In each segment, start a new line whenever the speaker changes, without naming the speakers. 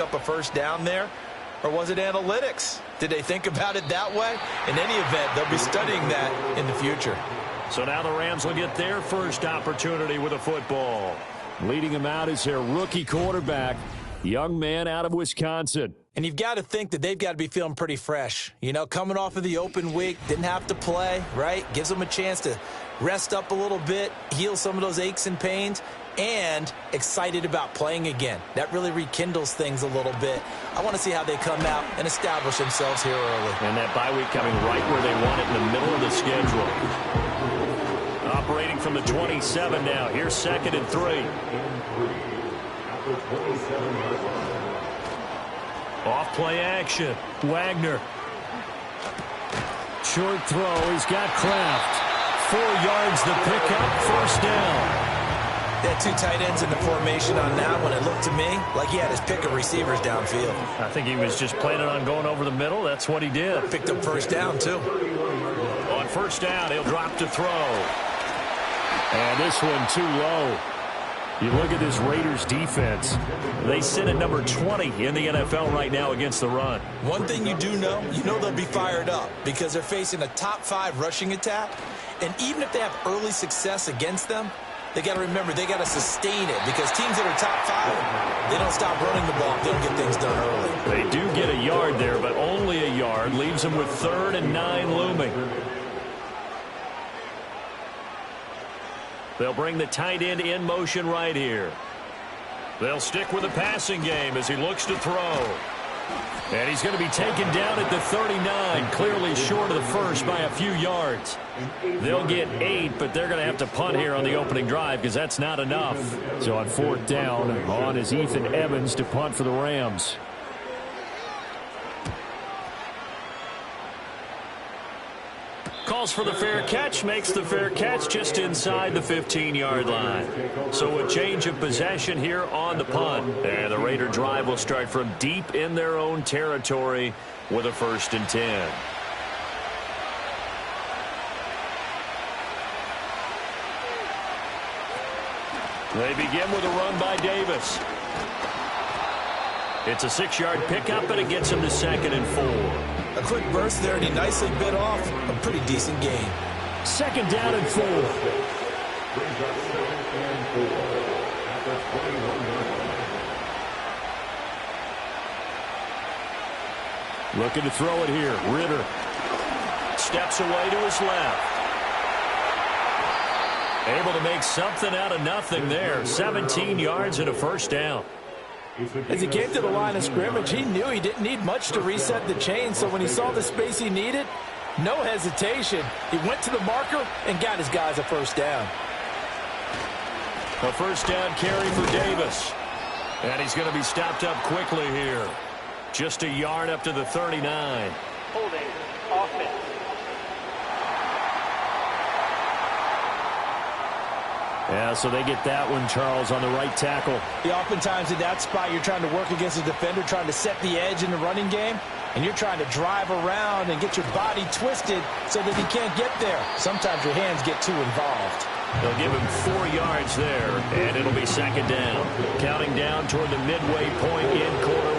up a first down there? Or was it analytics? Did they think about it that way? In any event, they'll be studying that in the future.
So now the Rams will get their first opportunity with a football. Leading them out is their rookie quarterback, young man out of Wisconsin.
And you've got to think that they've got to be feeling pretty fresh. You know, coming off of the open week, didn't have to play, right? Gives them a chance to rest up a little bit, heal some of those aches and pains, and excited about playing again. That really rekindles things a little bit. I want to see how they come out and establish themselves here early.
And that bye week coming right where they want it, in the middle of the schedule. Operating from the 27 now. Here's 2nd and 3. Off play action. Wagner. Short throw. He's got Kraft. 4 yards the pickup. First down.
They had 2 tight ends in the formation on that one. It looked to me like he had his pick of receivers downfield.
I think he was just planning on going over the middle. That's what he did.
Picked up first down, too.
On first down, he'll drop to throw. And this one too low. You look at this Raiders defense. They sit at number 20 in the NFL right now against the run.
One thing you do know, they'll be fired up because they're facing a top 5 rushing attack. And even if they have early success against them, they got to remember they got to sustain it because teams that are top 5, they don't stop running the ball if they don't get things done early.
They do get a yard there, but only a yard. Leaves them with 3rd and 9 looming. They'll bring the tight end in motion right here. They'll stick with the passing game as he looks to throw. And he's going to be taken down at the 39, clearly short of the first by a few yards. They'll get 8, but they're going to have to punt here on the opening drive because that's not enough. So on 4th down, on is Ethan Evans to punt for the Rams. Calls for the fair catch, makes the fair catch just inside the 15-yard line. So a change of possession here on the punt. And the Raider drive will start from deep in their own territory with a 1st and 10. They begin with a run by Davis. It's a 6-yard pickup, and it gets him to 2nd and 4.
A quick burst there, and he nicely bit off a pretty decent gain.
2nd down and 4. Looking to throw it here. Ritter steps away to his left. Able to make something out of nothing there. 17 yards and a 1st down.
As he came to the line of scrimmage, he knew he didn't need much to reset the chain, so when he saw the space he needed, no hesitation. He went to the marker and got his guys a 1st down.
A 1st down carry for Davis. And he's going to be stopped up quickly here. Just a yard up to the 39.
Holding offense.
Yeah, so they get that one, Charles, on the right tackle.
Yeah, oftentimes in that spot, you're trying to work against a defender, trying to set the edge in the running game, and you're trying to drive around and get your body twisted so that he can't get there. Sometimes your hands get too involved.
They'll give him 4 yards there, and it'll be 2nd down. Counting down toward the midway point in quarter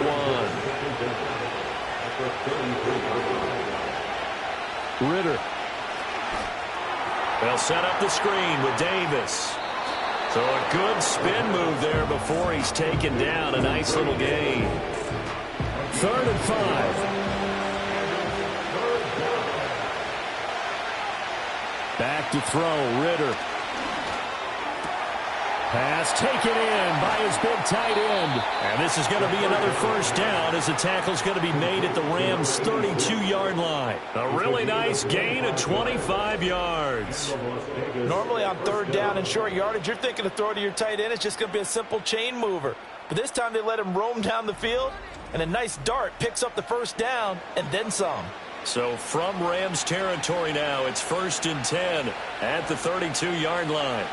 1. Ritter. They'll set up the screen with Davis. So a good spin move there before he's taken down. A nice little gain. 3rd and 5. Back to throw. Ritter. Pass taken in by his big tight end. And this is going to be another 1st down as the tackle's going to be made at the Rams' 32-yard line. A really nice gain of 25 yards.
Normally on 3rd down and short yardage, you're thinking to throw to your tight end. It's just going to be a simple chain mover. But this time they let him roam down the field, and a nice dart picks up the 1st down and then some.
So from Rams territory now, it's 1st and 10 at the 32-yard line.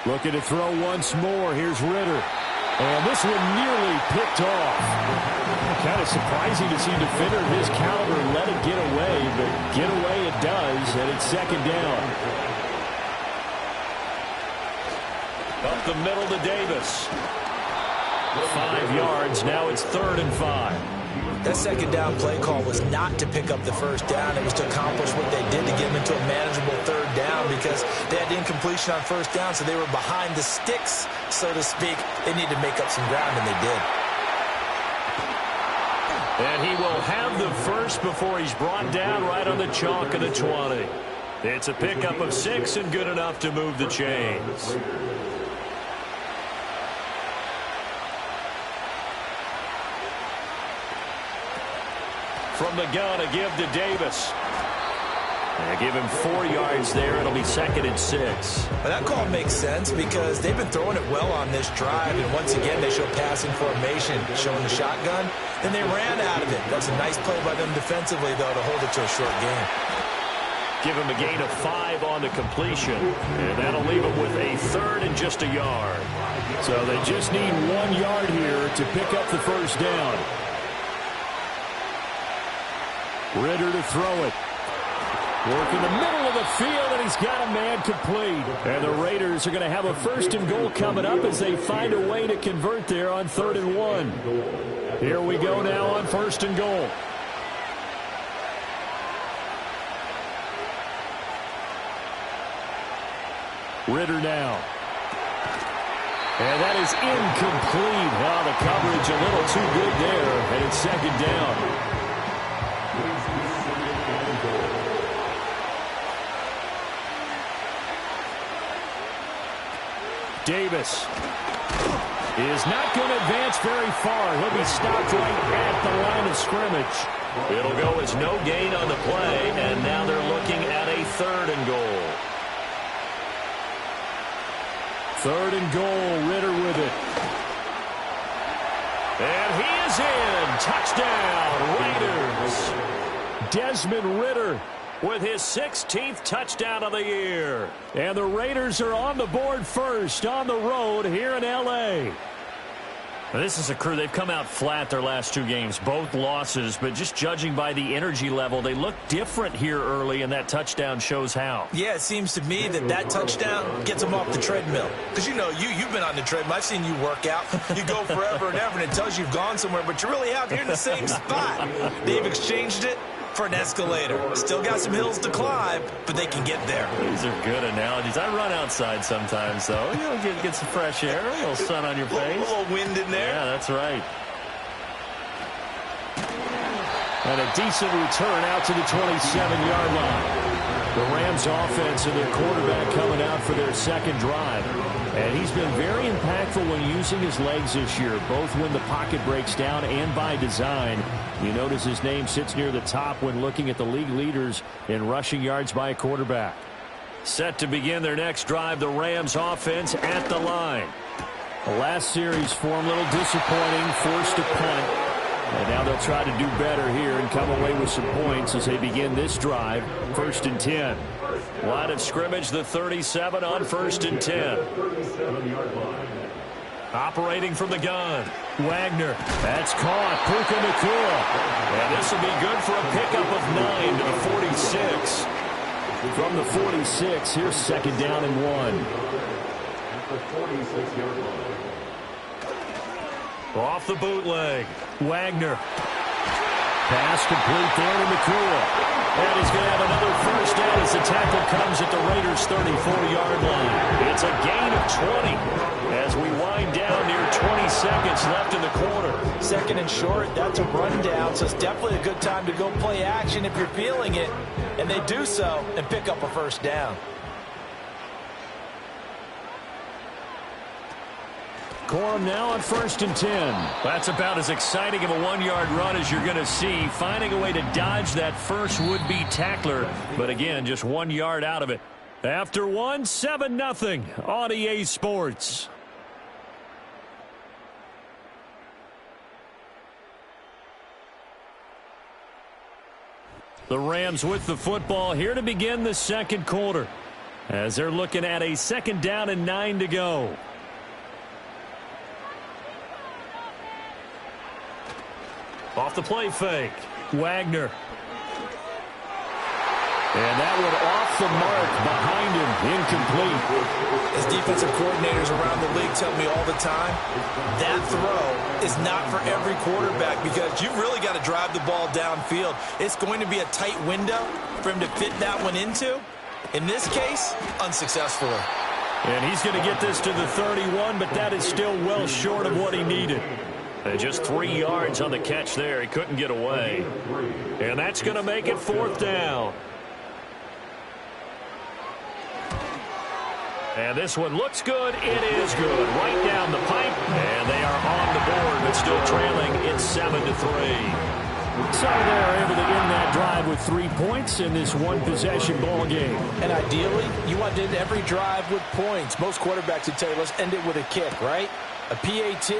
Looking to throw once more. Here's Ritter. And this one nearly picked off. Kind of surprising to see a defender of his caliber let it get away, but get away it does, and it's 2nd down. Up the middle to Davis. 5 yards. Now it's 3rd and 5.
That second down play call was not to pick up the first down. It was to accomplish what they did to get them into a manageable 3rd down because they had incompletion on first down, so they were behind the sticks, so to speak. They needed to make up some ground, and they did.
And he will have the first before he's brought down right on the chalk of the 20. It's a pickup of 6 and good enough to move the chains. From the gun, a give to Davis. And give him 4 yards there. It'll be 2nd and 6.
Well, that call makes sense because they've been throwing it well on this drive, and once again they show passing formation, showing the shotgun. Then they ran out of it. That's a nice play by them defensively, though, to hold it to a short game.
Give him a gain of 5 on the completion, and that'll leave him with a 3rd and just a yard. So they just need 1 yard here to pick up the first down. Ritter to throw it. Work in the middle of the field, and he's got a man complete. And the Raiders are going to have a 1st and goal coming up as they find a way to convert there on 3rd and 1. Here we go now on 1st and goal. Ritter now. And that is incomplete. Wow, the coverage a little too good there, and it's 2nd down. Davis is not going to advance very far. He'll be stopped right at the line of scrimmage. It'll go as no gain on the play, and now they're looking at a 3rd and goal. 3rd and goal, Ritter with it. And he is in. Touchdown, Raiders. Desmond Ritter with his 16th touchdown of the year. And the Raiders are on the board first on the road here in L.A. This is a crew. They've come out flat their last 2 games, both losses, but just judging by the energy level, they look different here early, and that touchdown shows how.
Yeah, it seems to me that touchdown gets them off the treadmill. Because, you know, you've been on the treadmill. I've seen you work out. You go forever and ever, and it tells you you've gone somewhere, but you really have. You're in the same spot. They've exchanged it for an escalator. Still got some hills to climb, but they can get there.
These are good analogies. I run outside sometimes, though. You know, get some fresh air, a little sun on your face.
A little wind in there.
Yeah, that's right. And a decent return out to the 27-yard line. The Rams offense and their quarterback coming out for their 2nd drive. And he's been very impactful when using his legs this year, both when the pocket breaks down and by design. You notice his name sits near the top when looking at the league leaders in rushing yards by a quarterback. Set to begin their next drive, the Rams offense at the line. The last series for him, a little disappointing, forced to punt. And now they'll try to do better here and come away with some points as they begin this drive. 1st and 10. Line of scrimmage, the 37 on 1st and 10. Operating from the gun. Wagner. That's caught. Puka Nacua. And this will be good for a pickup of 9 to the 46. From the 46, here's 2nd down and 1. Off the bootleg. Wagner. Pass complete there to Nacua. And he's going to have another 1st down as the tackle comes at the Raiders' 34-yard line. It's a gain of 20 as we wind down near 20 seconds left in the quarter.
2nd and short, that's a rundown, so it's definitely a good time to go play action if you're feeling it. And they do so and pick up a 1st down.
Corum now on 1st and 10. That's about as exciting of a 1-yard run as you're going to see. Finding a way to dodge that first would-be tackler. But again, just 1 yard out of it. After 1, 7-0 on EA Sports. The Rams with the football here to begin the 2nd quarter, as they're looking at a 2nd down and 9 to go. Off the play fake. Wagner. And that one off the mark behind him, incomplete.
As defensive coordinators around the league tell me all the time, that throw is not for every quarterback because you've really got to drive the ball downfield. It's going to be a tight window for him to fit that one into. In this case, unsuccessfully.
And he's going to get this to the 31, but that is still well short of what he needed. And just 3 yards on the catch there. He couldn't get away. And that's going to make it 4th down. And this one looks good. It is good. Right down the pipe. And they are on the board, but still trailing. It's 7-3. So they're able to end that drive with 3 points in this one-possession ball game.
And ideally, you want to end every drive with points. Most quarterbacks would tell you, let's end it with a kick, right? A PAT,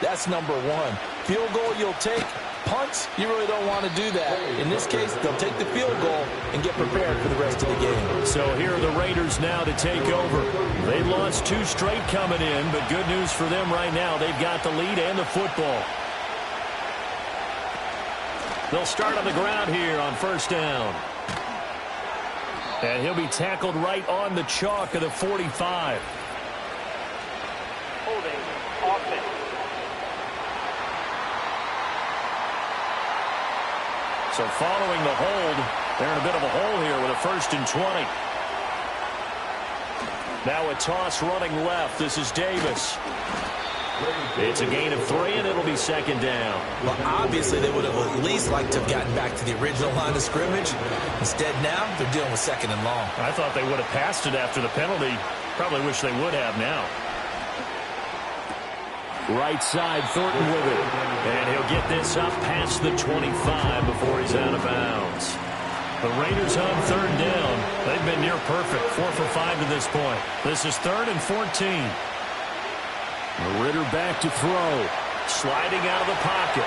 that's number one. Field goal you'll take. Punts, you really don't want to do that. In this case, they'll take the field goal and get prepared for the rest of the game.
So here are the Raiders now to take over. They lost 2 straight coming in, but good news for them right now. They've got the lead and the football. They'll start on the ground here on 1st down. And he'll be tackled right on the chalk of the 45.
Holding offense.
So following the hold, they're in a bit of a hole here with a 1st and 20. Now a toss running left. This is Davis. It's a gain of 3, and it'll be 2nd down.
Well, obviously, they would have at least liked to have gotten back to the original line of scrimmage. Instead, now they're dealing with 2nd and long.
I thought they would have passed it after the penalty. Probably wish they would have now. Right side, Thornton with it. And he'll get this up past the 25 before he's out of bounds. The Raiders on 3rd down. They've been near perfect, 4 for 5 to this point. This is 3rd and 14. Ritter back to throw. Sliding out of the pocket.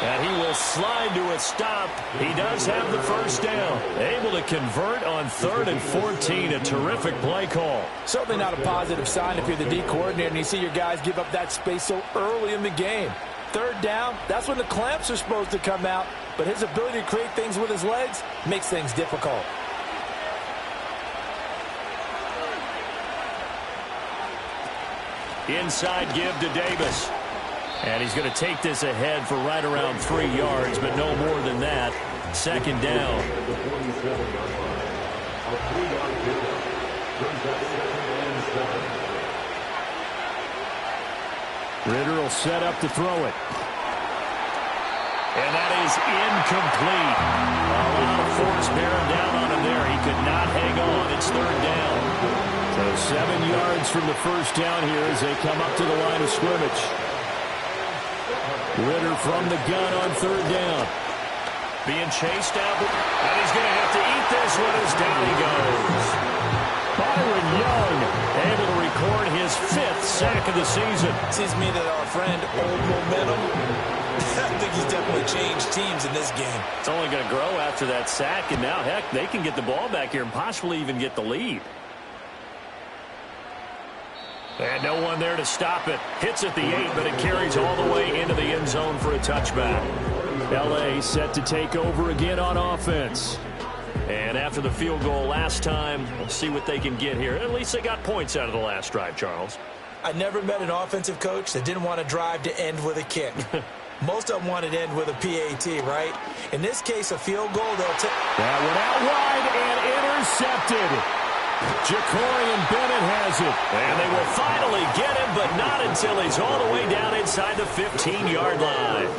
And he will slide to a stop. He does have the 1st down. Able to convert on 3rd and 14. A terrific play call.
Certainly not a positive sign if you're the D coordinator and you see your guys give up that space so early in the game. 3rd down, that's when the clamps are supposed to come out. But his ability to create things with his legs makes things difficult.
Inside give to Davis. And he's going to take this ahead for right around 3 yards, but no more than that. 2nd down. Ritter will set up to throw it. And that is incomplete. A lot of force bearing down on him there. He could not hang on. It's 3rd down. So 7 yards from the 1st down here as they come up to the line of scrimmage. Ritter from the gun on 3rd down. Being chased out. And he's going to have to eat this one as down he goes. Byron Young able to record his 5th sack of the season.
Seems to me that our friend, Old Momentum, I think he's definitely changed teams in this game.
It's only going to grow after that sack, and now, heck, they can get the ball back here and possibly even get the lead. And no one there to stop it. Hits at the 8, but it carries all the way into the end zone for a touchback. LA set to take over again on offense. And after the field goal last time, we'll see what they can get here. At least they got points out of the last drive, Charles.
I never met an offensive coach that didn't want to drive to end with a kick. Most of them wanted to end with a PAT, right? In this case, a field goal, they'll take.
That went out wide and intercepted. Jacorian Bennett has it. And they will finally get him, but not until he's all the way down inside the 15-yard line.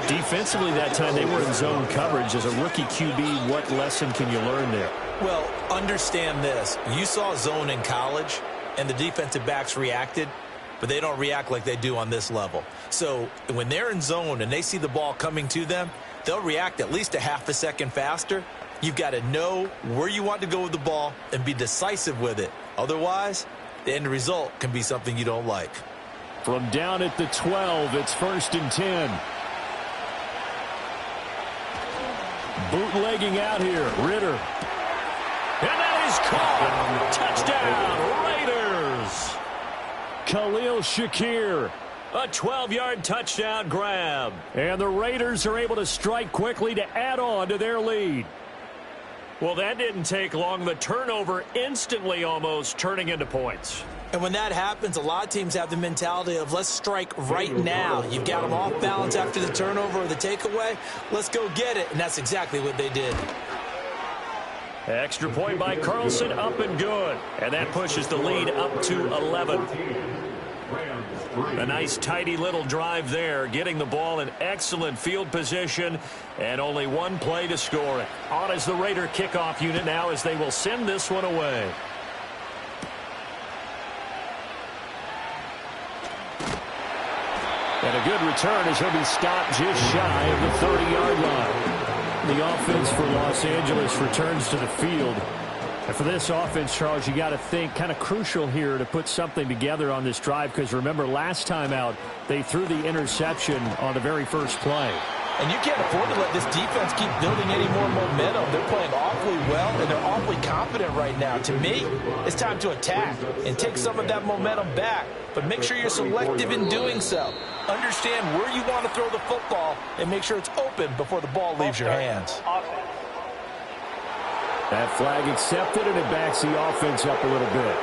Defensively that time, they were in zone coverage. As a rookie QB, what lesson can you learn there?
Well, understand this. You saw zone in college, and the defensive backs reacted, but they don't react like they do on this level. So when they're in zone and they see the ball coming to them, they'll react at least a half a second faster. You've got to know where you want to go with the ball and be decisive with it. Otherwise, the end result can be something you don't like.
From down at the 12, it's 1st and 10. Bootlegging out here, Ritter. And that is caught. Touchdown, Raiders. Khalil Shakir. A 12-yard touchdown grab. And the Raiders are able to strike quickly to add on to their lead. Well, that didn't take long. The turnover instantly almost turning into points.
And when that happens, a lot of teams have the mentality of let's strike right now. You've got them off balance after the turnover or the takeaway. Let's go get it. And that's exactly what they did.
Extra point by Carlson, up and good. And that pushes the lead up to 11. A nice, tidy little drive there, getting the ball in excellent field position, and only one play to score it. On is the Raider kickoff unit now as they will send this one away. And a good return as he'll be stopped just shy of the 30-yard line. The offense for Los Angeles returns to the field. And for this offense, Charles, you got to think kind of crucial here to put something together on this drive, because remember last time out they threw the interception on the very first play.
And you can't afford to let this defense keep building any more momentum. They're playing awfully well, and they're awfully confident right now. To me, it's time to attack and take some of that momentum back. But make sure you're selective in doing so. Understand where you want to throw the football and make sure it's open before the ball leaves your hands.
That flag accepted, and it backs the offense up a little bit.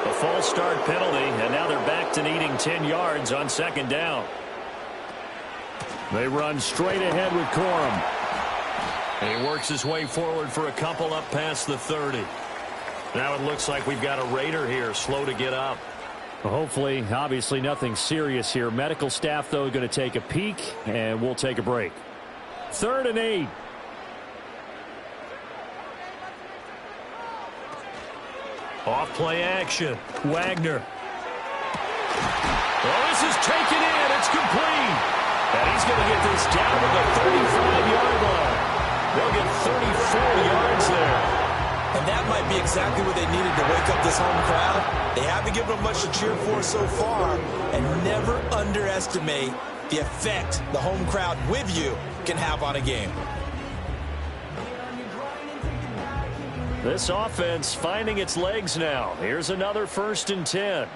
A false start penalty, and now they're back to needing 10 yards on second down. They run straight ahead with Corum. And he works his way forward for a couple up past the 30. Now it looks like we've got a Raider here, slow to get up. Well, hopefully, obviously nothing serious here. Medical staff, though, going to take a peek, and we'll take a break. 3rd and 8. Off play action. Wagner. Well, this is taken in. It's complete. And he's going to get this down to the 35-yard line. They'll get 34 yards there.
And that might be exactly what they needed to wake up this home crowd. They haven't given them much to cheer for so far. And never underestimate the effect the home crowd with you can have on a game.
This offense finding its legs now. Here's another 1st and 10.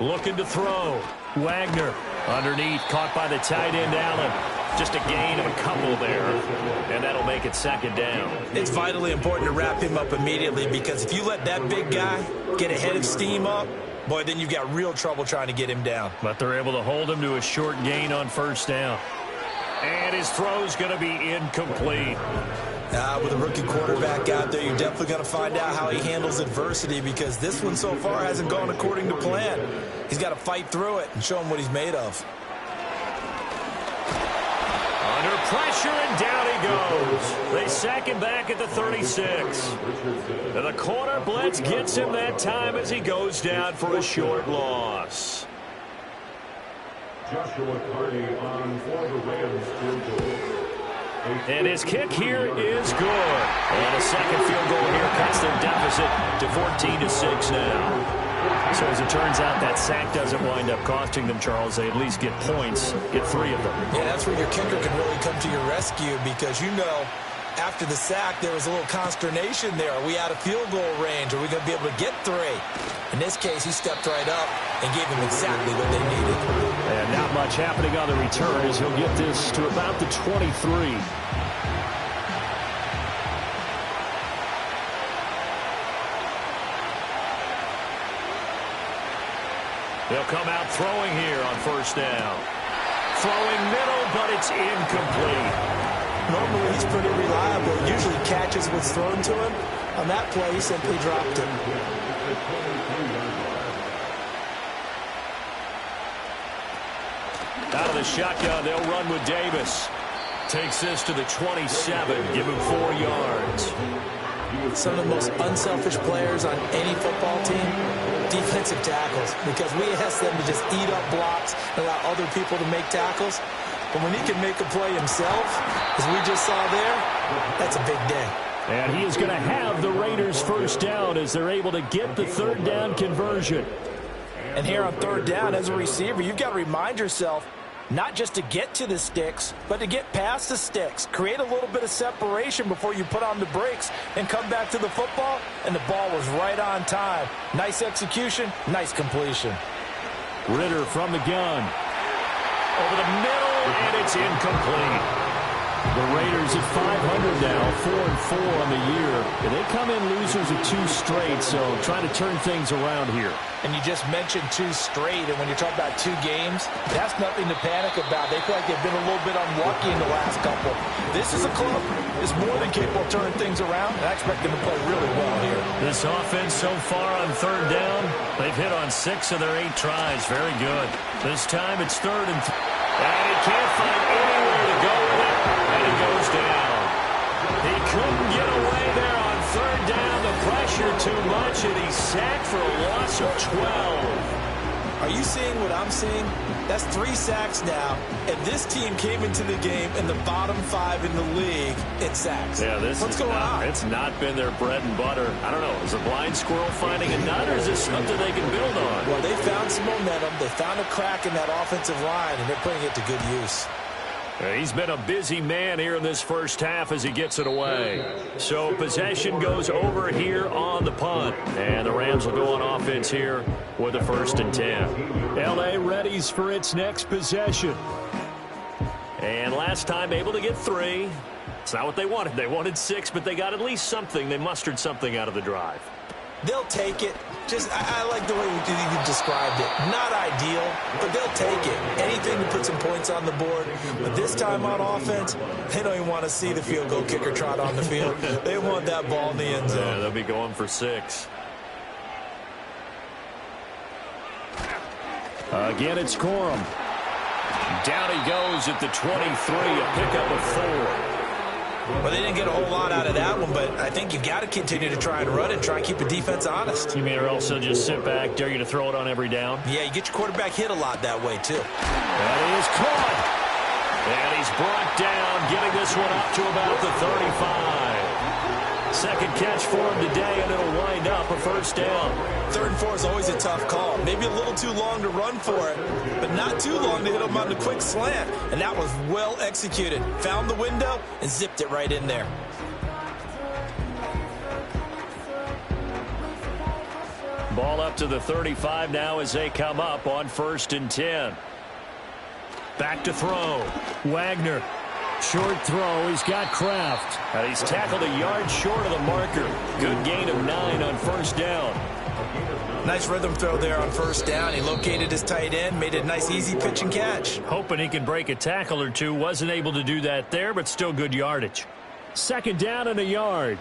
Looking to throw. Wagner underneath, caught by the tight end Allen. Just a gain of a couple there, and that'll make it 2nd down.
It's vitally important to wrap him up immediately, because if you let that big guy get a head of steam up, boy, then you've got real trouble trying to get him down.
But they're able to hold him to a short gain on 1st down. And his throw's going to be incomplete.
With a rookie quarterback out there, you're definitely going to find out how he handles adversity, because this one so far hasn't gone according to plan. He's got to fight through it and show him what he's made of.
Under pressure, and down he goes. They sack him back at the 36. And the corner blitz gets him that time as he goes down for a short loss.
Joshua Carney on for the Rams field goal.
And his kick here is good. And a second field goal here cuts their deficit to 14-6 now. So as it turns out, that sack doesn't wind up costing them, Charles. They at least get points, get 3 of them.
Yeah, that's where your kicker can really come to your rescue, because you know after the sack there was a little consternation there. Are we out of field goal range? Are we going to be able to get 3? In this case, he stepped right up and gave them exactly what they needed.
And not much happening on the return as he'll get this to about the 23. They'll come out throwing here on 1st down. Throwing middle, but it's incomplete.
Normally he's pretty reliable. Usually catches what's thrown to him. On that play, he simply dropped it.
Out of the shotgun, they'll run with Davis. Takes this to the 27, give him 4 yards.
Some of the most unselfish players on any football team, defensive tackles, because we ask them to just eat up blocks and allow other people to make tackles. But when he can make a play himself, as we just saw there, that's a big day.
And he is going to have the Raiders 1st down as they're able to get the 3rd down conversion.
And here on 3rd down, as a receiver, you've got to remind yourself not just to get to the sticks, but to get past the sticks. Create a little bit of separation before you put on the brakes and come back to the football. And the ball was right on time. Nice execution, nice completion.
Ritter from the gun. Over the middle, and it's incomplete. The Raiders at 500 now, 4-4 on the year. And they come in losers of 2 straight, so trying to turn things around here.
And you just mentioned 2 straight, and when you're talking about 2 games, that's nothing to panic about. They feel like they've been a little bit unlucky in the last couple. This is a club that's more than capable of turning things around, and I expect them to play really well here.
This offense so far on 3rd down, they've hit on 6 of their 8 tries. Very good. This time it's 3rd and 3. And he can't find anywhere to go with it, and he goes down. He couldn't get away there on 3rd down. The pressure too much, and he's sacked for a loss of 12.
Are you seeing what I'm seeing? That's 3 sacks now, and this team came into the game in the bottom 5 in the league in sacks.
Yeah, what's going on? It's not been their bread and butter. I don't know. Is a blind squirrel finding a nut, or is this something they can build on?
Well, they found some momentum. They found a crack in that offensive line, and they're putting it to good use.
He's been a busy man here in this first half as he gets it away. So possession goes over here on the punt. And the Rams will go on offense here with a 1st and 10. L.A. readies for its next possession. And last time able to get 3. It's not what they wanted. They wanted 6, but they got at least something. They mustered something out of the drive.
They'll take it. I like the way you described it. Not ideal, but they'll take it. Anything to put some points on the board. But this time on offense, they don't even want to see the field goal kicker trot on the field. They want that ball in the end zone.
Yeah, they'll be going for 6. Again, it's Corum. Down he goes at the 23, a pickup of 4.
Well, they didn't get a whole lot out of that one, but I think you've got to continue to try and run and try and keep the defense honest.
You mean or also just sit back, dare you to throw it on every down?
Yeah, you get your quarterback hit a lot that way, too.
And he is caught. And he's brought down, getting this one up to about the 35. Second catch for him today, and it'll wind up a 1st down.
3rd and 4 is always a tough call. Maybe a little too long to run for it, but not too long to hit him on the quick slant. And that was well executed. Found the window and zipped it right in there.
Ball up to the 35 now as they come up on 1st and 10. Back to throw. Wagner. Short throw. He's got Kraft. And he's tackled a yard short of the marker. Good gain of 9 on 1st down.
Nice rhythm throw there on 1st down. He located his tight end, made it a nice easy pitch and catch.
Hoping he can break a tackle or two. Wasn't able to do that there, but still good yardage. 2nd down and a yard.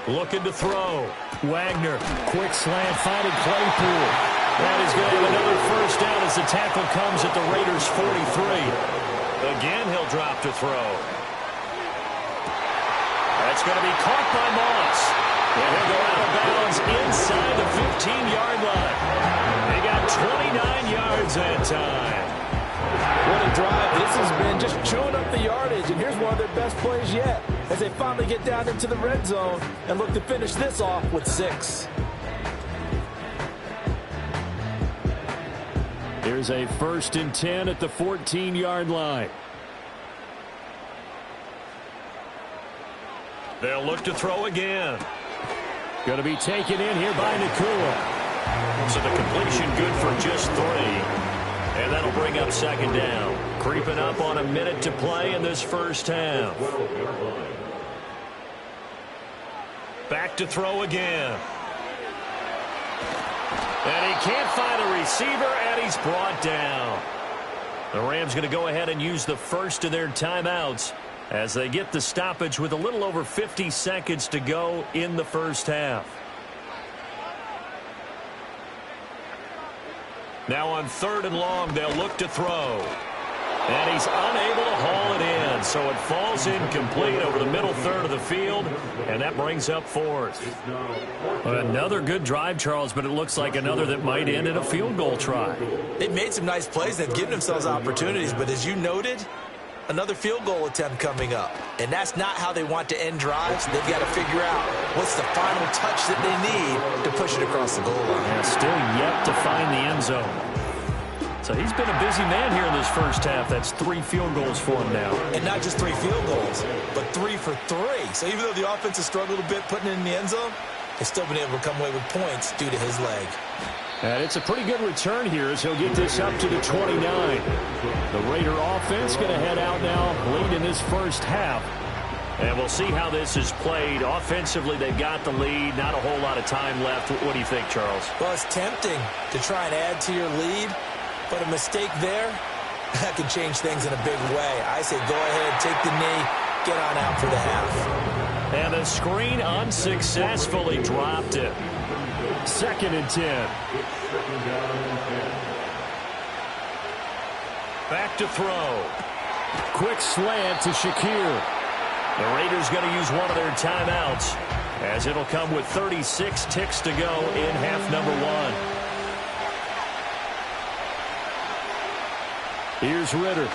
Looking to throw. Wagner. Quick slant, finding Claypool. And he's going to have another 1st down as the tackle comes at the Raiders' 43. Again, he'll drop to throw. That's going to be caught by Moss. And he'll go out of bounds inside the 15-yard line. They got 29 yards that time.
What a drive. This has been just chewing up the yardage, and here's one of their best plays yet as they finally get down into the red zone and look to finish this off with 6.
Here's a 1st and 10 at the 14-yard line. They'll look to throw again. Going to be taken in here by Nakua. So the completion good for just 3. And that'll bring up 2nd down. Creeping up on a minute to play in this first half. Back to throw again. And he can't find a receiver, and he's brought down. The Rams going to go ahead and use the first of their timeouts as they get the stoppage with a little over 50 seconds to go in the first half. Now on 3rd and long, they'll look to throw. And he's unable to haul it in, so it falls incomplete over the middle third of the field, and that brings up 4th. Another good drive, Charles, but it looks like another that might end in a field goal try.
They've made some nice plays. They've given themselves opportunities, but as you noted, another field goal attempt coming up. And that's not how they want to end drives. They've got to figure out what's the final touch that they need to push it across the goal line.
Yeah, still yet to find the end zone. So he's been a busy man here in this first half. That's 3 field goals for him now.
And not just 3 field goals, but 3 for 3. So even though the offense has struggled a bit putting it in the end zone, They've still been able to come away with points due to his leg.
And it's a pretty good return here as he'll get this up to the 29. The Raider offense going to head out now late in this first half. And we'll see how this is played. Offensively, they've got the lead. Not a whole lot of time left. What do you think, Charles?
Well, it's tempting to try and add to your lead, but a mistake there, that can change things in a big way. I say go ahead, take the knee, get on out for the half.
And the screen unsuccessfully dropped it. 2nd and 10. Back to throw. Quick slant to Shakir. The Raiders going to use one of their timeouts as it'll come with 36 ticks to go in half number 1. Here's Ritter.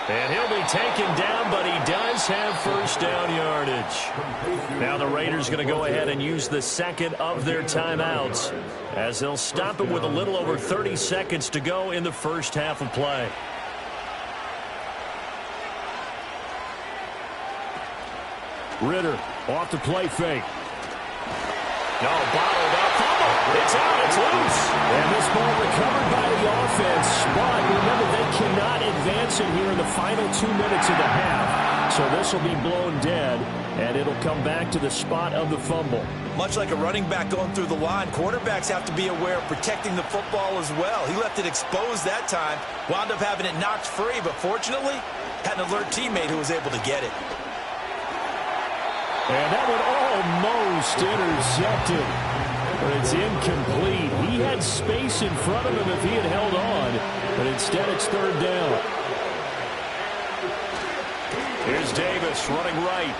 And he'll be taken down, but he does have first down yardage. Now the Raiders going to go ahead and use the second of their timeouts as they'll stop him with a little over 30 seconds to go in the first half of play. Ritter off the play fake. No, bottled up. It's out. It's loose. And this ball recovered by the offense. But remember, they cannot advance it here in the final 2 minutes of the half. So this will be blown dead, and it'll come back to the spot of the fumble.
Much like a running back going through the line, quarterbacks have to be aware of protecting the football as well. He left it exposed that time, wound up having it knocked free, but fortunately, had an alert teammate who was able to get it.
And that one almost intercepted. But it's incomplete. He had space in front of him if he had held on. But instead it's 3rd down. Here's Davis running right.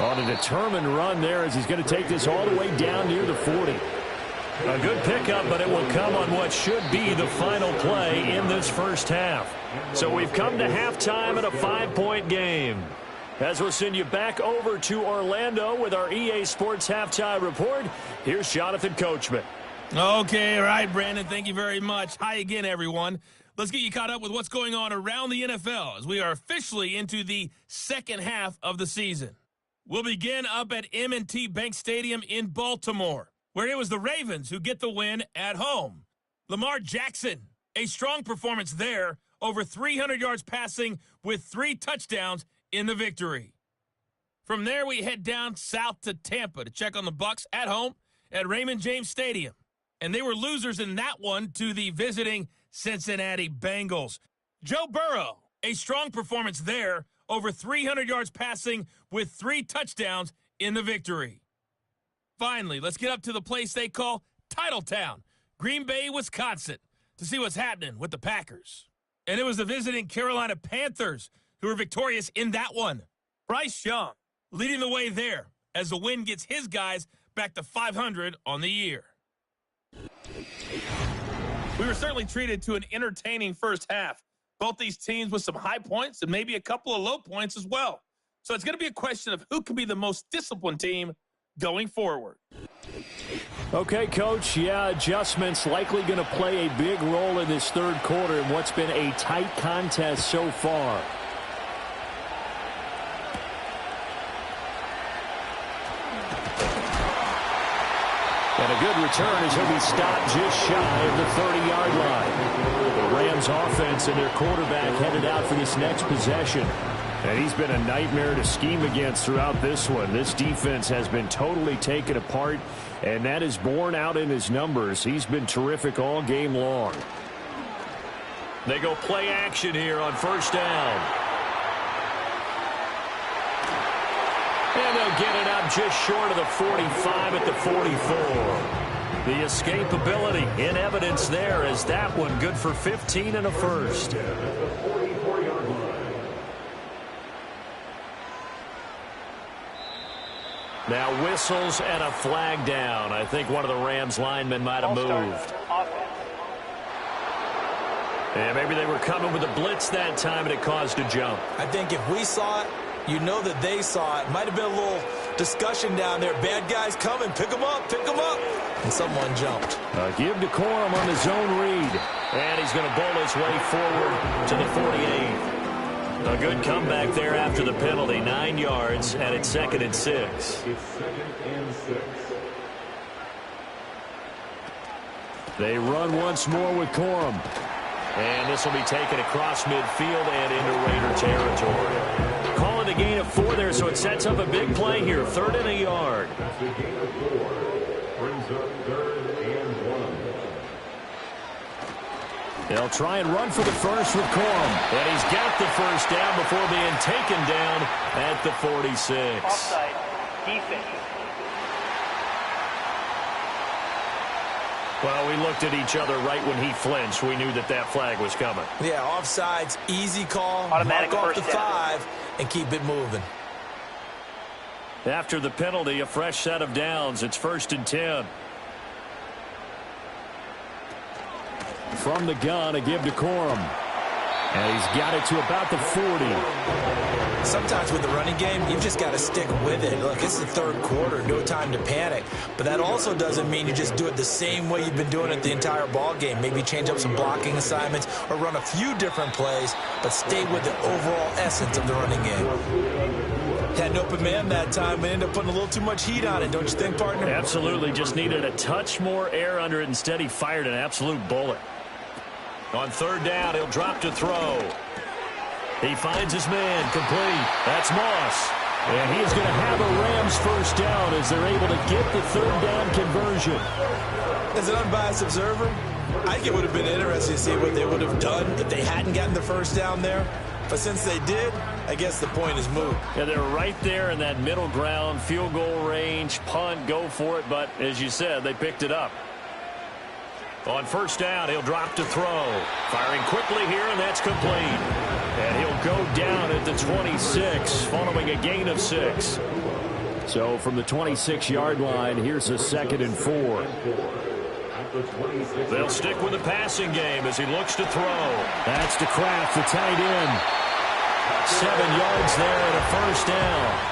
On a determined run there as he's going to take this all the way down near the 40. A good pickup, but it will come on what should be the final play in this first half. So we've come to halftime in a 5-point game. As we'll send you back over to Orlando with our EA Sports Halftime Report, here's Jonathan Coachman.
Okay, all right, Brandon, thank you very much. Hi again, everyone. Let's get you caught up with what's going on around the NFL as we are officially into the second half of the season. We'll begin up at M&T Bank Stadium in Baltimore, where it was the Ravens who get the win at home. Lamar Jackson, a strong performance there, over 300 yards passing with 3 touchdowns in the victory. From there, we head down south to Tampa to check on the Bucs at home at Raymond James Stadium. And they were losers in that one to the visiting Cincinnati Bengals. Joe Burrow, a strong performance there, over 300 yards passing with 3 touchdowns in the victory. Finally, let's get up to the place they call Titletown, Green Bay, Wisconsin, to see what's happening with the Packers. And it was the visiting Carolina Panthers who were victorious in that one. Bryce Young leading the way there as the win gets his guys back to 500 on the year. We were certainly treated to an entertaining first half. Both these teams with some high points and maybe a couple of low points as well. So it's going to be a question of who can be the most disciplined team going forward.
Okay, Coach, adjustments likely going to play a big role in this third quarter in what's been a tight contest so far. And a good return as he'll be stopped just shy of the 30-yard line. The Rams offense and their quarterback headed out for this next possession. And he's been a nightmare to scheme against throughout this one. This defense has been totally taken apart, and that is borne out in his numbers. He's been terrific all game long. They go play action here on first down. And they'll get it up just short of the 45 at the 44. The escapability in evidence there as that one good for 15 and a first. Now whistles and a flag down. I think one of the Rams linemen might have moved. And maybe they were coming with a blitz that time and it caused a jump.
I think if we saw it, you know that they saw it. Might have been a little discussion down there. Bad guys coming. Pick them up. Pick them up. And someone jumped.
Give decorum on the zone read. And he's going to bowl his way forward to the 48. A good comeback there after the penalty. 9 yards, and it's 2nd and 6.
It's 2nd and 6.
They run once more with Corum. And this will be taken across midfield and into Raider territory. Calling a gain of 4 there, so it sets up a big play here. 3rd and a yard.
That's a gain of 4. Brings up 3rd and 1.
They'll try and run for the first with Corum. And he's got the first down before being taken down at the 46.
Offside. Defense.
Well, we looked at each other right when he flinched. We knew that that flag was coming.
Yeah, offsides, easy call.
Automatic
Mark off
first
the
down.
5 and keep it moving.
After the penalty, a fresh set of downs. It's 1st and 10. From the gun, a give to Corum. And he's got it to about the 40.
Sometimes with the running game, you've just got to stick with it. Look, it's the 3rd quarter, no time to panic. But that also doesn't mean you just do it the same way you've been doing it the entire ball game. Maybe change up some blocking assignments or run a few different plays, but stay with the overall essence of the running game. Had an open man that time, but ended up putting a little too much heat on it, don't you think, partner?
Absolutely. Just needed a touch more air under it. Instead, he fired an absolute bullet. On 3rd down, he'll drop to throw. He finds his man, complete. That's Moss. And he is going to have a Rams first down as they're able to get the 3rd down conversion.
As an unbiased observer, I think it would have been interesting to see what they would have done if they hadn't gotten the first down there. But since they did, I guess the point is moot.
Yeah, they're right there in that middle ground, field goal range, punt, go for it. But as you said, they picked it up. On 1st down, he'll drop to throw. Firing quickly here, and that's complete. And he'll go down at the 26, following a gain of 6. So from the 26-yard line, here's a 2nd and 4. They'll stick with the passing game as he looks to throw. That's to Kraft, the tight end. 7 yards there and a first down.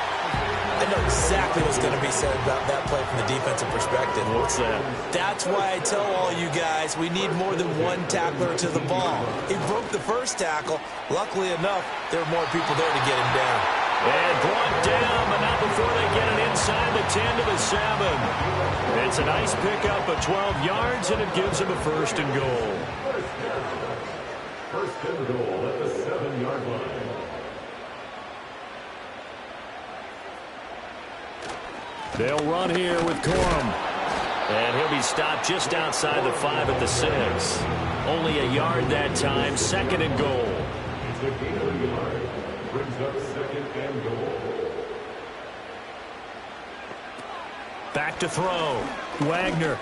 I know exactly what's going to be said about that play from the defensive perspective.
What's that?
That's why I tell all you guys we need more than one tackler to the ball. He broke the first tackle. Luckily enough, there were more people there to get him down.
And brought down, but not before they get it inside the 10 to the 7. It's a nice pickup of 12 yards, and it gives him a 1st and goal.
First and goal at the 7-yard line.
They'll run here with Corum. And he'll be stopped just outside the 5 at the 6. Only a yard that time, 2nd and goal.
It's a gain of a yard. Brings up 2nd and goal.
Back to throw. Wagner.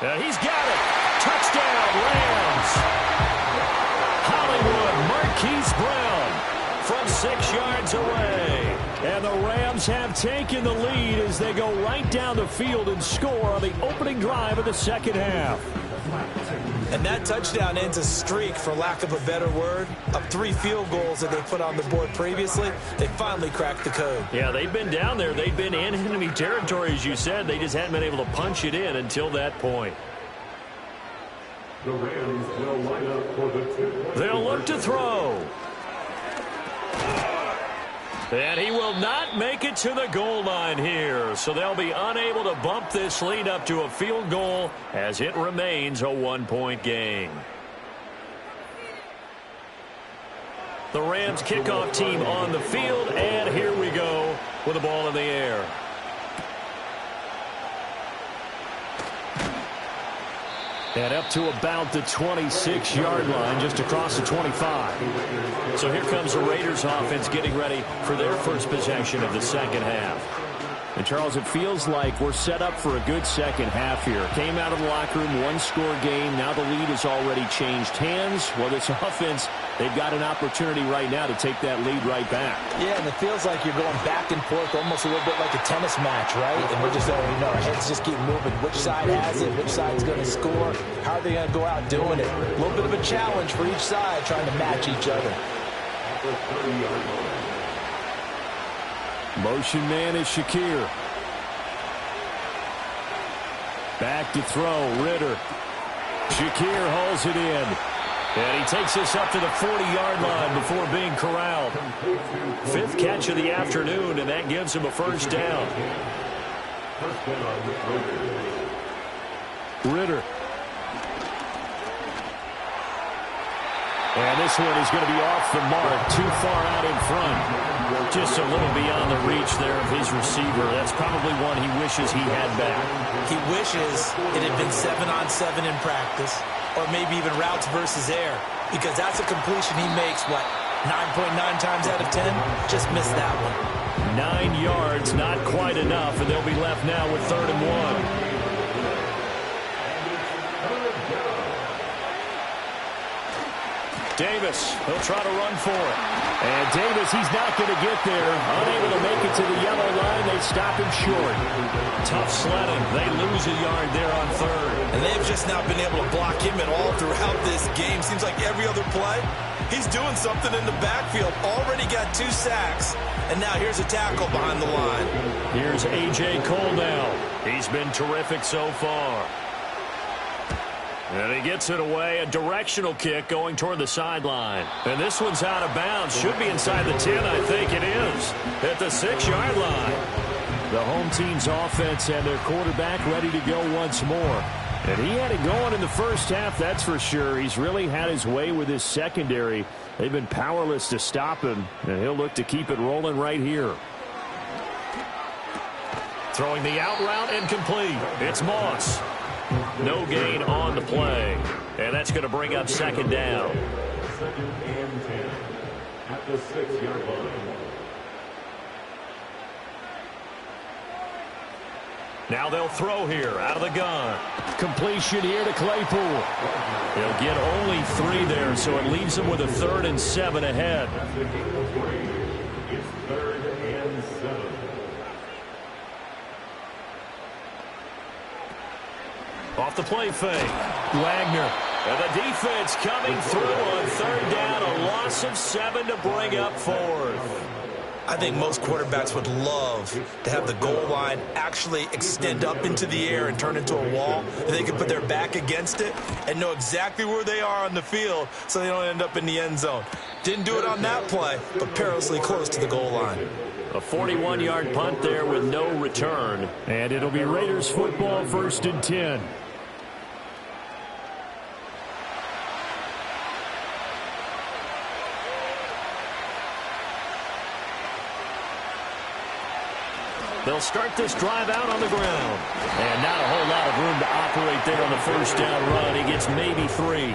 He's got it. Touchdown, Rams. Hollywood, Marquise Brown from 6 yards away. And the Rams have taken the lead as they go right down the field and score on the opening drive of the 2nd half.
And that touchdown ends a streak, for lack of a better word, of 3 field goals that they put on the board previously. They finally cracked the code.
Yeah, they've been down there. They've been in enemy territory, as you said. They just hadn't been able to punch it in until that point.
The Rams will line up for the 2-point.
They'll look to throw. And he will not make it to the goal line here. So they'll be unable to bump this lead up to a field goal as it remains a 1-point game. The Rams kickoff team on the field, and here we go with the ball in the air. And up to about the 26-yard line, just across the 25. So here comes the Raiders offense getting ready for their first possession of the 2nd half. And, Charles, it feels like we're set up for a good 2nd half here. Came out of the locker room, 1-score game. Now the lead has already changed hands. Well, this offense, they've got an opportunity right now to take that lead right back.
Yeah, and it feels like you're going back and forth, almost a little bit like a tennis match, right? And we're just, our heads just keep moving. Which side has it? Which side's going to score? How are they going to go out doing it? A little bit of a challenge for each side, trying to match each other.
Motion man is Shakir. Back to throw, Ritter. Shakir hauls it in. And he takes this up to the 40-yard line before being corralled. 5th catch of the afternoon, and that gives him a first down. Ritter. And this one is going to be off the mark, too far out in front. Just a little beyond the reach there of his receiver. That's probably one he wishes he had back.
He wishes it had been 7-on-7 in practice, or maybe even routes versus air, because that's a completion he makes, 9.9 times out of 10? Just missed that one.
9 yards, not quite enough, and they'll be left now with 3rd and 1. Davis, he'll try to run for it. And Davis, he's not going to get there. Unable to make it to the yellow line. They stop him short. Tough sledding. They lose a yard there on 3rd.
And they've just not been able to block him at all throughout this game. Seems like every other play, he's doing something in the backfield. Already got 2 sacks. And now here's a tackle behind the line.
Here's A.J. Cole now. He's been terrific so far. And he gets it away, a directional kick going toward the sideline. And this one's out of bounds. Should be inside the 10, I think it is. At the 6-yard line. The home team's offense and their quarterback ready to go once more. And he had it going in the first half, that's for sure. He's really had his way with his secondary. They've been powerless to stop him, and he'll look to keep it rolling right here. Throwing the out route incomplete. It's Moss. No gain on the play. And that's going to bring up 2nd down.
2nd and 10 at the 6-yard line.
Now they'll throw here out of the gun. Completion here to Claypool. He'll get only 3 there, so it leaves him with a 3rd and 7 ahead.
It's 3rd and 7.
Off the play fake. Wagner. And the defense coming through on 3rd down. A loss of 7 to bring up 4th.
I think most quarterbacks would love to have the goal line actually extend up into the air and turn into a wall. And they can put their back against it and know exactly where they are on the field so they don't end up in the end zone. Didn't do it on that play, but perilously close to the goal line.
A 41-yard punt there with no return. And it'll be Raiders football, 1st and 10. They'll start this drive out on the ground. And not a whole lot of room to operate there on the 1st down run. He gets maybe 3.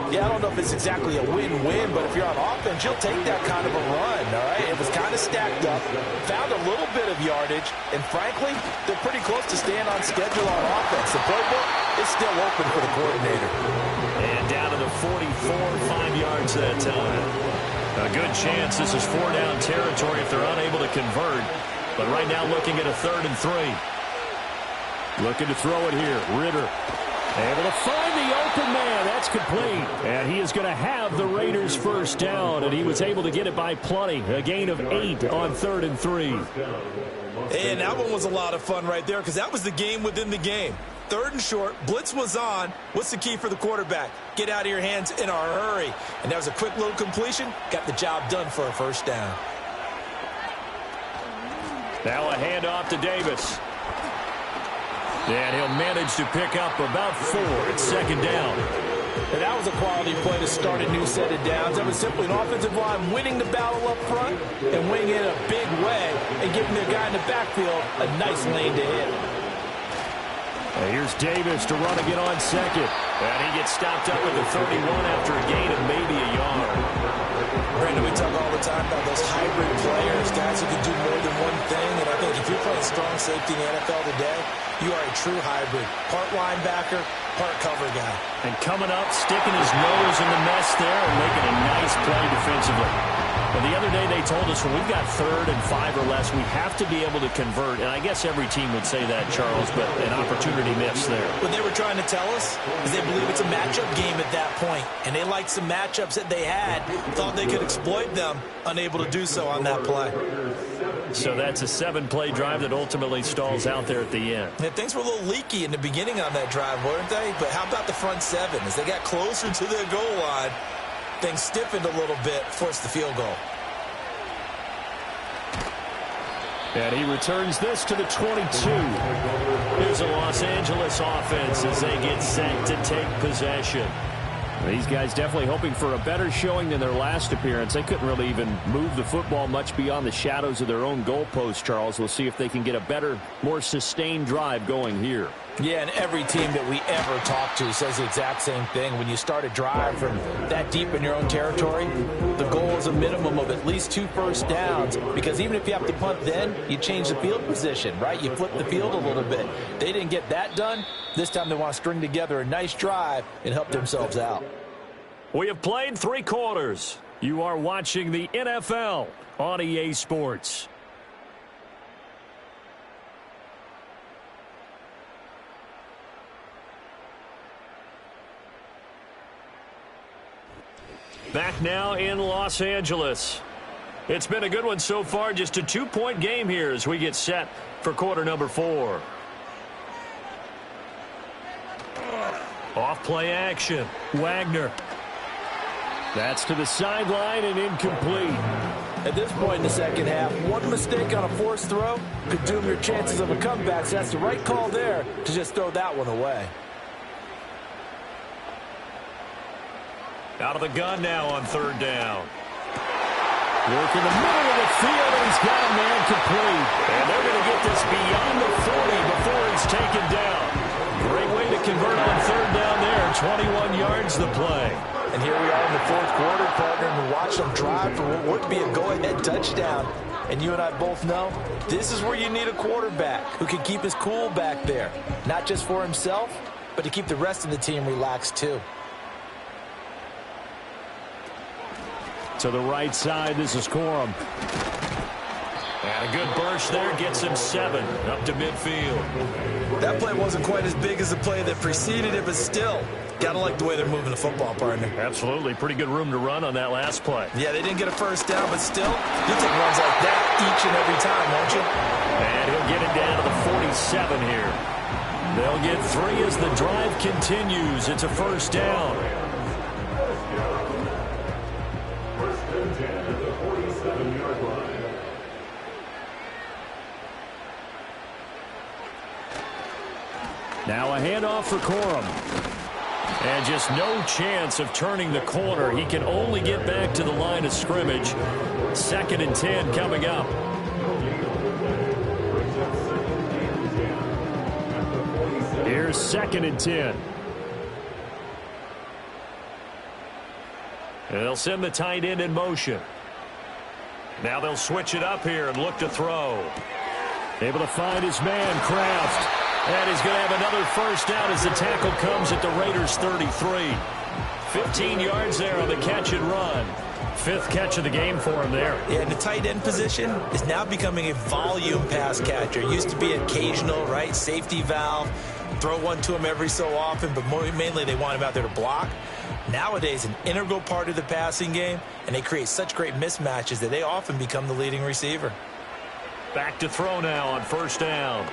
Yeah, I don't know if it's exactly a win-win, but if you're on offense, you'll take that kind of a run, all right? It was kind of stacked up, found a little bit of yardage, and frankly, they're pretty close to staying on schedule on offense. The playbook is still open for the coordinator.
And down to the 44, 5 yards that time. A good chance this is 4-down territory if they're unable to convert. But right now looking at a 3rd and 3. Looking to throw it here. Ritter able to find the open man. That's complete. And he is going to have the Raiders' 1st down. And he was able to get it by plenty. A gain of 8 on 3rd and 3.
And that one was a lot of fun right there because that was the game within the game. 3rd and short. Blitz was on. What's the key for the quarterback? Get out of your hands in a hurry. And that was a quick little completion. Got the job done for a 1st down.
Now a handoff to Davis. And he'll manage to pick up about 4 at 2nd down.
And that was a quality play to start a new set of downs. That was simply an offensive line winning the battle up front and winning it in a big way and giving their guy in the backfield a nice lane to hit.
And here's Davis to run again on 2nd. And he gets stopped up at the 31 after a gain of maybe a yard.
Brandon, we talk all the time about those hybrid players, guys who can do more than one thing. And I think if you're playing strong safety in the NFL today, you are a true hybrid. Part linebacker, part cover guy.
And coming up, sticking his nose in the mess there and making a nice play defensively. Well, the other day they told us when we've got 3rd and 5 or less, we have to be able to convert. And I guess every team would say that, Charles, but an opportunity missed there.
What they were trying to tell us is they believe it's a matchup game at that point, and they liked some matchups that they had, thought they could exploit them, unable to do so on that play.
So that's a 7-play drive that ultimately stalls out there at the end.
Yeah, things were a little leaky in the beginning on that drive, weren't they? But how about the front 7? As they got closer to their goal line, things stiffened a little bit, forced the field goal.
And he returns this to the 22. Here's a Los Angeles offense as they get set to take possession. These guys definitely hoping for a better showing than their last appearance. They couldn't really even move the football much beyond the shadows of their own goalpost, Charles. We'll see if they can get a better, more sustained drive going here.
Yeah, and every team that we ever talk to says the exact same thing. When you start a drive from that deep in your own territory, the goal is a minimum of at least 2 first downs, because even if you have to punt then, you change the field position, right? You flip the field a little bit. They didn't get that done. This time they want to string together a nice drive and help themselves out.
We have played 3 quarters. You are watching the NFL on EA Sports. Back now in Los Angeles. It's been a good one so far. Just a 2-point game here as we get set for quarter number 4. Off play action. Wagner. That's to the sideline and incomplete.
At this point in the second half, one mistake on a forced throw could doom your chances of a comeback. So that's the right call there to just throw that one away.
Out of the gun now on 3rd down. Work in the middle of the field, and he's got a man complete. And they're going to get this beyond the 40 before he's taken down. Great way to convert on 3rd down there. 21 yards the play.
And here we are in the 4th quarter, partner, and watch them drive for what would be a go-ahead touchdown. And you and I both know this is where you need a quarterback who can keep his cool back there. Not just for himself, but to keep the rest of the team relaxed too.
To the right side, this is Corum. And a good burst there gets him 7 up to midfield.
That play wasn't quite as big as the play that preceded it, but still, gotta like the way they're moving the football, partner.
Absolutely. Pretty good room to run on that last play.
Yeah, they didn't get a first down, but still, you'll take runs like that each and every time, won't you?
And he'll get it down to the 47 here. They'll get 3 as the drive continues. It's a first down. Now a handoff for Corum. And just no chance of turning the corner. He can only get back to the line of scrimmage. 2nd and 10 coming up. Here's 2nd and 10. And they'll send the tight end in motion. Now they'll switch it up here and look to throw. Able to find his man, Kraft. And he's going to have another first down as the tackle comes at the Raiders' 33. 15 yards there on the catch and run. 5th catch of the game for him there.
Yeah, and the tight end position is now becoming a volume pass catcher. It used to be occasional, right? Safety valve. Throw one to him every so often, but mainly they want him out there to block. Nowadays, an integral part of the passing game, and they create such great mismatches that they often become the leading receiver.
Back to throw now on first down.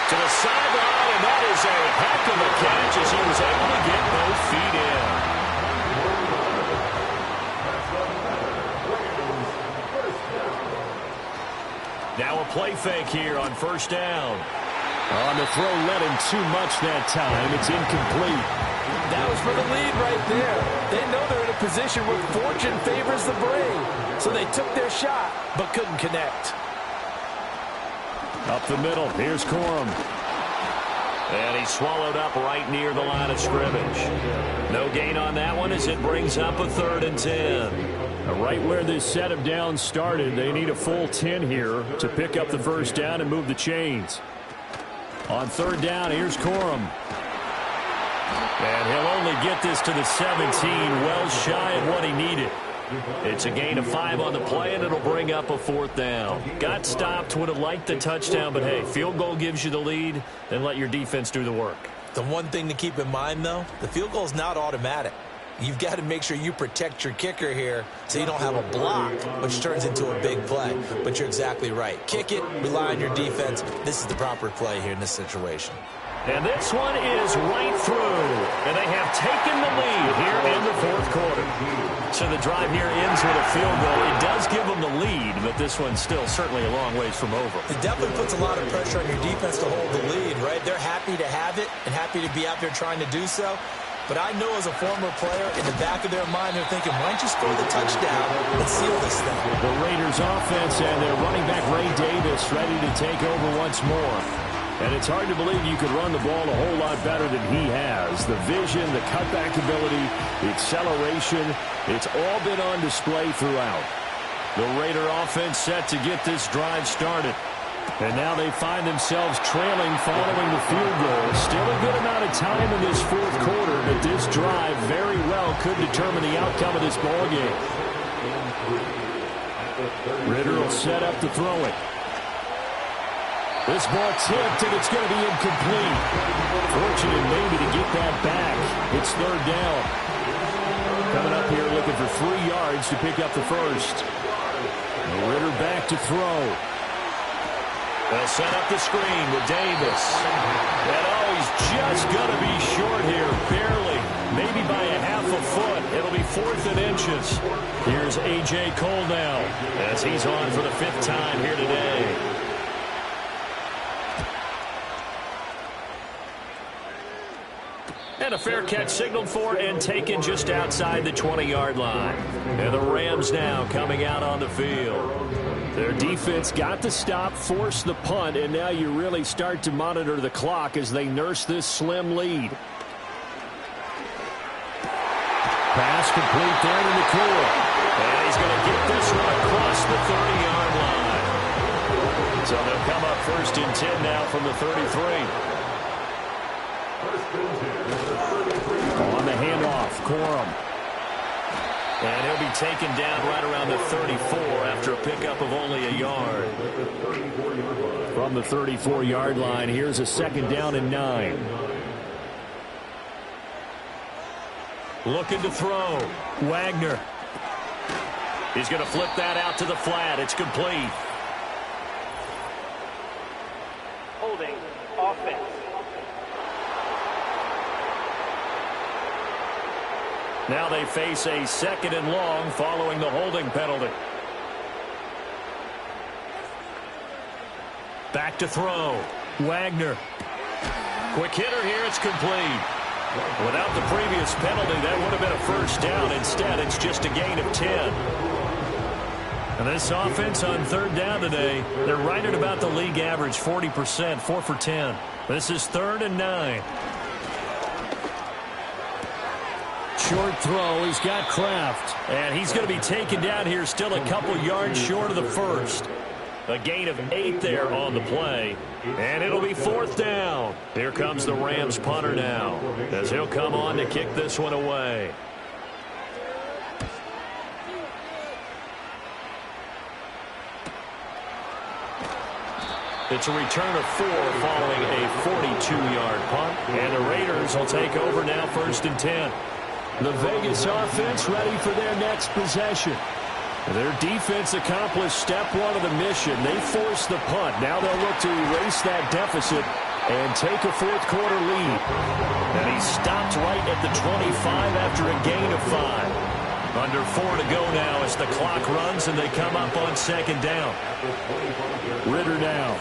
To the sideline, and that is a heck of a catch as he was able to get both feet in. Now a play fake here on first down. On the throw, led him too much that time. It's incomplete.
That was for the lead right there. They know they're in a position where fortune favors the brave. So they took their shot, but couldn't connect.
Up the middle, here's Corum. And he's swallowed up right near the line of scrimmage. No gain on that one as it brings up a 3rd and 10. Right where this set of downs started, they need a full 10 here to pick up the first down and move the chains. On 3rd down, here's Corum. And he'll only get this to the 17, well shy of what he needed. It's a gain of 5 on the play, and it'll bring up a 4th down. Got stopped, would have liked the touchdown, but hey, field goal gives you the lead, then let your defense do the work.
The one thing to keep in mind, though, the field goal is not automatic. You've got to make sure you protect your kicker here so you don't have a block, which turns into a big play. But you're exactly right. Kick it, rely on your defense. This is the proper play here in this situation.
And this one is right through. And they have taken the lead here in the 4th quarter. So the drive here ends with a field goal. It does give them the lead, but this one's still certainly a long ways from over.
It definitely puts a lot of pressure on your defense to hold the lead, right? They're happy to have it and happy to be out there trying to do so. But I know as a former player, in the back of their mind, they're thinking, why don't you score the touchdown and seal this thing?
The Raiders offense and their running back Ray Davis ready to take over once more. And it's hard to believe you could run the ball a whole lot better than he has. The vision, the cutback ability, the acceleration, it's all been on display throughout. The Raider offense set to get this drive started. And now they find themselves trailing following the field goal. Still a good amount of time in this 4th quarter, but this drive very well could determine the outcome of this ball game. Ritter will set up to throw it. This ball tipped, and it's going to be incomplete. Fortunate maybe to get that back. It's 3rd down. Coming up here looking for 3 yards to pick up the first. Ritter back to throw. They'll set up the screen with Davis. And oh, he's just going to be short here, barely. Maybe by a half a foot. It'll be 4th and inches. Here's A.J. Cole now as he's on for the 5th time here today. And a fair catch signaled for and taken just outside the 20-yard line. And the Rams now coming out on the field. Their defense got the stop, forced the punt, and now you really start to monitor the clock as they nurse this slim lead. Pass complete there to McCool. And he's going to get this one across the 30-yard line. So they'll come up 1st and 10 now from the 33. On the handoff, Corum. And he'll be taken down right around the 34 after a pickup of only a yard. From the 34-yard line, here's a 2nd down and 9. Looking to throw. Wagner. He's going to flip that out to the flat. It's complete.
Holding offense.
Now they face a 2nd and long following the holding penalty. Back to throw. Wagner. Quick hitter here. It's complete. Without the previous penalty, that would have been a 1st down. Instead, it's just a gain of 10. And this offense on 3rd down today, they're right at about the league average, 40%, 4 for 10. This is 3rd and 9. Short throw. He's got Kraft. And he's going to be taken down here still a couple yards short of the 1st. A gain of 8 there on the play. And it'll be 4th down. Here comes the Rams punter now as he'll come on to kick this one away. It's a return of 4 following a 42-yard punt. And the Raiders will take over now 1st and 10. The Vegas offense ready for their next possession. Their defense accomplished step 1 of the mission. They forced the punt. Now they'll look to erase that deficit and take a 4th quarter lead. And he stopped right at the 25 after a gain of 5. Under 4 to go now as the clock runs and they come up on 2nd down. Ritter now.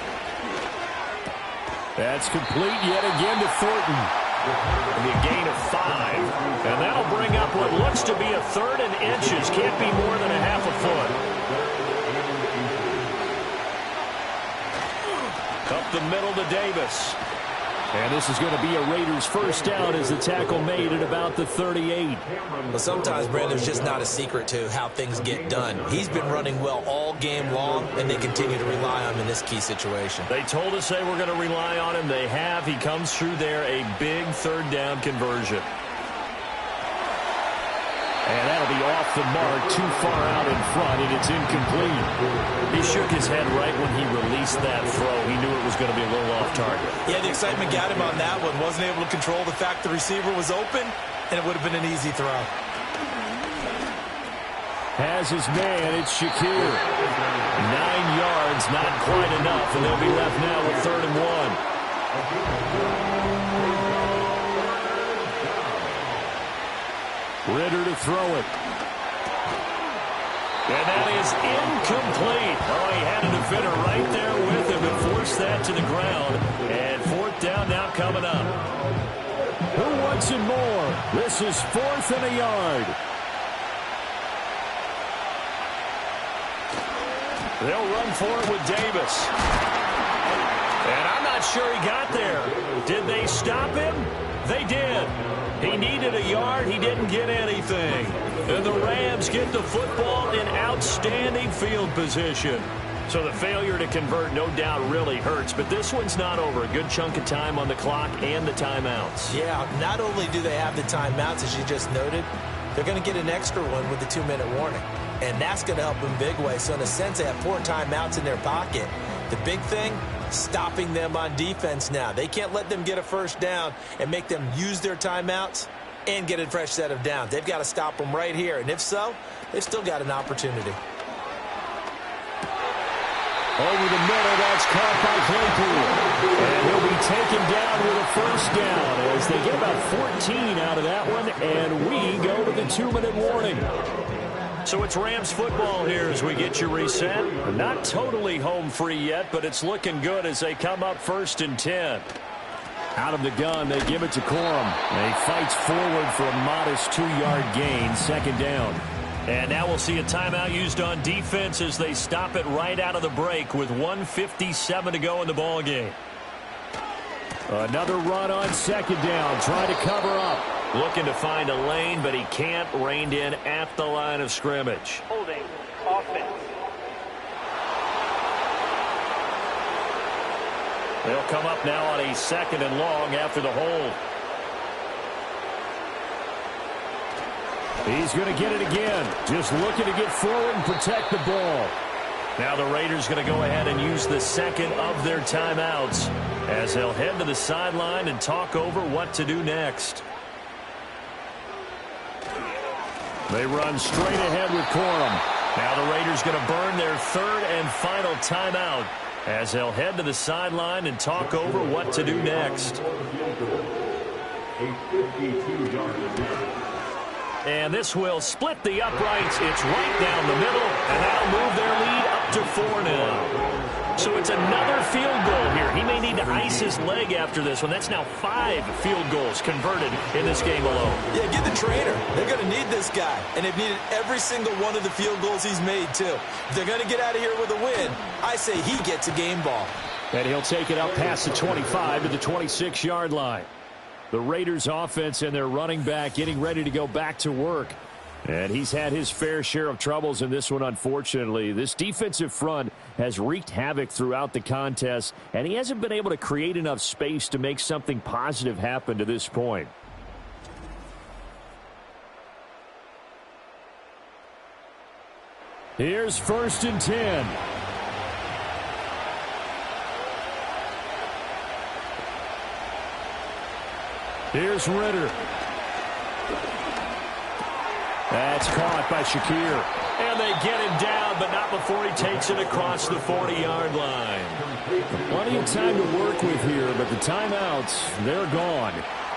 That's complete yet again to Thornton. And a gain of 5. And that'll bring up what looks to be a 3rd and inches. Can't be more than a half a foot. Up the middle to Davis. And this is going to be a Raiders 1st down as the tackle made at about the 38.
Well, sometimes, Brandon, there's just not a secret to how things get done. He's been running well all game long, and they continue to rely on him in this key situation.
They told us they were going to rely on him. They have. He comes through there, a big 3rd down conversion. And that'll be off the mark, too far out in front, and it's incomplete. He shook his head right when he released that throw. He knew it was going to be a little off target.
Yeah, the excitement got him on that one. Wasn't able to control the fact the receiver was open, and it would have been an easy throw.
Has his man, it's Shakir. 9 yards, not quite enough, and they'll be left now with 3rd and 1. Ritter to throw it. And that is incomplete. Oh, he had a defender right there with him and forced that to the ground. And 4th down now coming up. Who wants it more? This is 4th and a yard. They'll run for it with Davis. And I'm not sure he got there. Did they stop him? They did. He needed a yard. He didn't get anything. And the Rams get the football in outstanding field position. So the failure to convert, no doubt, really hurts. But this one's not over. A good chunk of time on the clock and the timeouts.
Yeah, not only do they have the timeouts, as you just noted, they're going to get an extra one with the 2-minute warning. And that's going to help them big way. So in a sense, they have 4 timeouts in their pocket. The big thing, stopping them on defense now. They can't let them get a first down and make them use their timeouts and get a fresh set of downs. They've got to stop them right here. And if so, they've still got an opportunity.
Over the middle, that's caught by Claypool. And he'll be taken down with a first down as they get about 14 out of that one. And we go to the 2-minute warning. So it's Rams football here as we get you reset. Not totally home free yet, but it's looking good as they come up 1st and 10. Out of the gun, they give it to Corum. He fights forward for a modest 2-yard gain, 2nd down. And now we'll see a timeout used on defense as they stop it right out of the break with 1:57 to go in the ball game. Another run on 2nd down, trying to cover up. Looking to find a lane, but he can't. Reined in at the line of scrimmage.
Holding offense.
They'll come up now on a 2nd and long after the hold. He's going to get it again. Just looking to get forward and protect the ball. Now the Raiders going to go ahead and use the 2nd of their timeouts as they'll head to the sideline and talk over what to do next. They run straight ahead with Corum. Now the Raiders going to burn their 3rd and final timeout as they'll head to the sideline and talk over what to do next. And this will split the uprights. It's right down the middle, and that'll move their lead up to 4 now. So it's another field goal here. He may need to ice his leg after this one. That's now 5 field goals converted in this game alone.
Yeah, get the trainer. They're going to need this guy. And they've needed every single one of the field goals he's made, too. If they're going to get out of here with a win, I say he gets a game ball.
And he'll take it up past the 25 to the 26-yard line. The Raiders offense and their running back getting ready to go back to work. And he's had his fair share of troubles in this one, unfortunately. This defensive front has wreaked havoc throughout the contest, and he hasn't been able to create enough space to make something positive happen to this point. Here's 1st and 10. Here's Ritter. That's caught by Shakir. And they get him down, but not before he takes it across the 40-yard line. Plenty of time to work with here, but the timeouts, they're gone.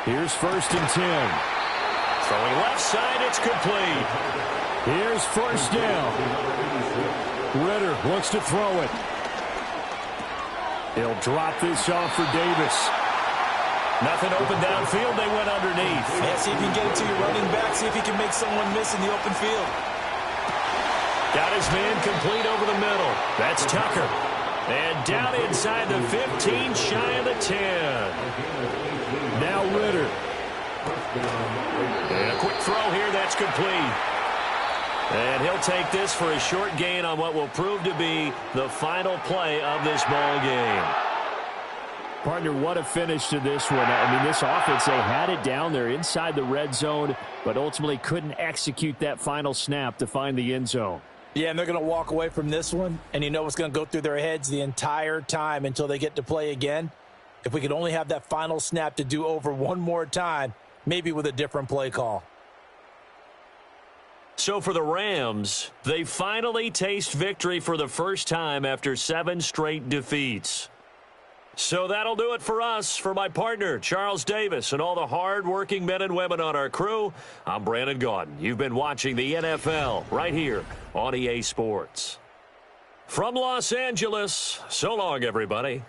Here's 1st and 10. Throwing left side, it's complete. Here's 1st down. Ritter looks to throw it. He'll drop this off for Davis. Nothing open downfield. They went underneath.
Yeah, see if you can get it to your running back. See if you can make someone miss in the open field.
Got his man complete over the middle. That's Tucker. And down inside the 15, shy of the 10. Now Ritter. And a quick throw here. That's complete. And he'll take this for a short gain on what will prove to be the final play of this ball game. Partner, what a finish to this one. I mean, this offense, they had it down there inside the red zone, but ultimately couldn't execute that final snap to find the end zone.
Yeah, and they're going to walk away from this one, and you know what's going to go through their heads the entire time until they get to play again. If we could only have that final snap to do over one more time, maybe with a different play call.
So for the Rams, they finally taste victory for the first time after 7 straight defeats. So that'll do it for us. For my partner, Charles Davis, and all the hard-working men and women on our crew, I'm Brandon Gaudin. You've been watching the NFL right here on EA Sports. From Los Angeles, so long, everybody.